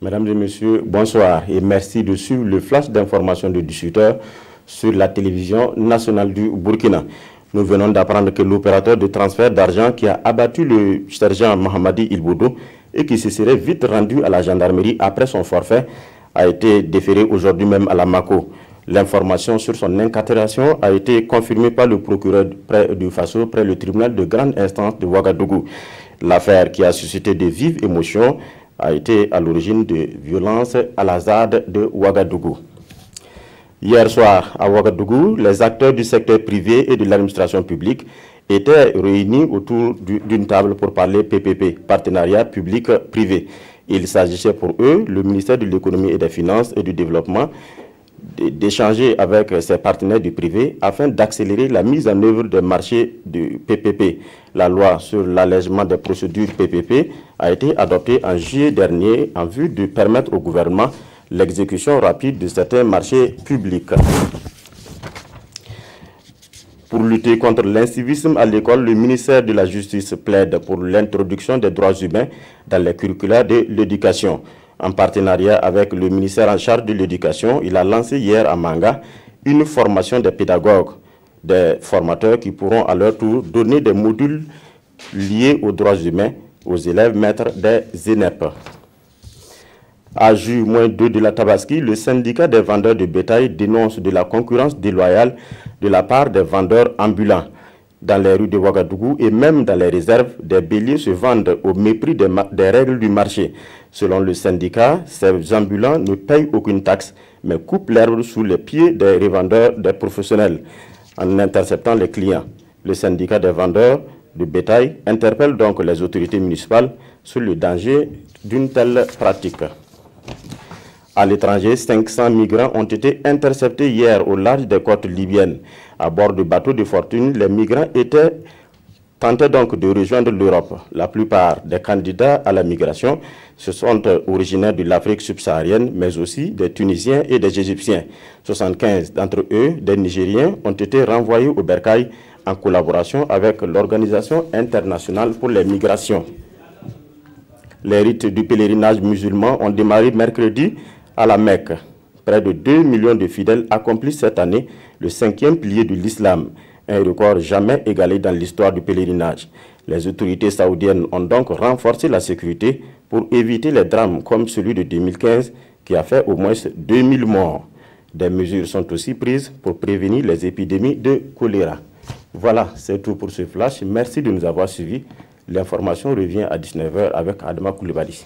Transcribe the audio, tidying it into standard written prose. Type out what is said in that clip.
Mesdames et messieurs, bonsoir et merci de suivre le flash d'information de 18h sur la télévision nationale du Burkina. Nous venons d'apprendre que l'opérateur de transfert d'argent qui a abattu le sergent Mahamadi Ilbodo et qui se serait vite rendu à la gendarmerie après son forfait a été déféré aujourd'hui même à la Mako. L'information sur son incarcération a été confirmée par le procureur du Faso près le tribunal de grande instance de Ouagadougou. L'affaire qui a suscité de vives émotions a été à l'origine de violences à la ZAD de Ouagadougou. Hier soir, à Ouagadougou, les acteurs du secteur privé et de l'administration publique étaient réunis autour d'une table pour parler PPP, partenariat public-privé. Il s'agissait pour eux, le ministère de l'économie et des finances et du développement, d'échanger avec ses partenaires du privé afin d'accélérer la mise en œuvre des marchés du PPP. La loi sur l'allègement des procédures PPP a été adoptée en juillet dernier en vue de permettre au gouvernement l'exécution rapide de certains marchés publics. Pour lutter contre l'incivisme à l'école, le ministère de la Justice plaide pour l'introduction des droits humains dans les curricula de l'éducation. En partenariat avec le ministère en charge de l'éducation, il a lancé hier à Manga une formation des pédagogues, des formateurs qui pourront à leur tour donner des modules liés aux droits humains aux élèves maîtres des ENEP. À J-2 de la Tabaski, le syndicat des vendeurs de bétail dénonce de la concurrence déloyale de la part des vendeurs ambulants. Dans les rues de Ouagadougou et même dans les réserves, des béliers se vendent au mépris des règles du marché. Selon le syndicat, ces ambulants ne payent aucune taxe, mais coupent l'herbe sous les pieds des revendeurs, des professionnels, en interceptant les clients. Le syndicat des vendeurs de bétail interpelle donc les autorités municipales sur le danger d'une telle pratique. À l'étranger, 500 migrants ont été interceptés hier au large des côtes libyennes. À bord de bateaux de fortune, les migrants tentaient donc de rejoindre l'Europe. La plupart des candidats à la migration se sont originaires de l'Afrique subsaharienne, mais aussi des Tunisiens et des Égyptiens. 75 d'entre eux, des Nigériens, ont été renvoyés au bercail en collaboration avec l'Organisation internationale pour les migrations. Les rites du pèlerinage musulman ont démarré mercredi à la Mecque. Près de 2 millions de fidèles accomplissent cette année le 5e pilier de l'islam, un record jamais égalé dans l'histoire du pèlerinage. Les autorités saoudiennes ont donc renforcé la sécurité pour éviter les drames comme celui de 2015 qui a fait au moins 2000 morts. Des mesures sont aussi prises pour prévenir les épidémies de choléra. Voilà, c'est tout pour ce flash. Merci de nous avoir suivis. L'information revient à 19h avec Adama Koulibaly.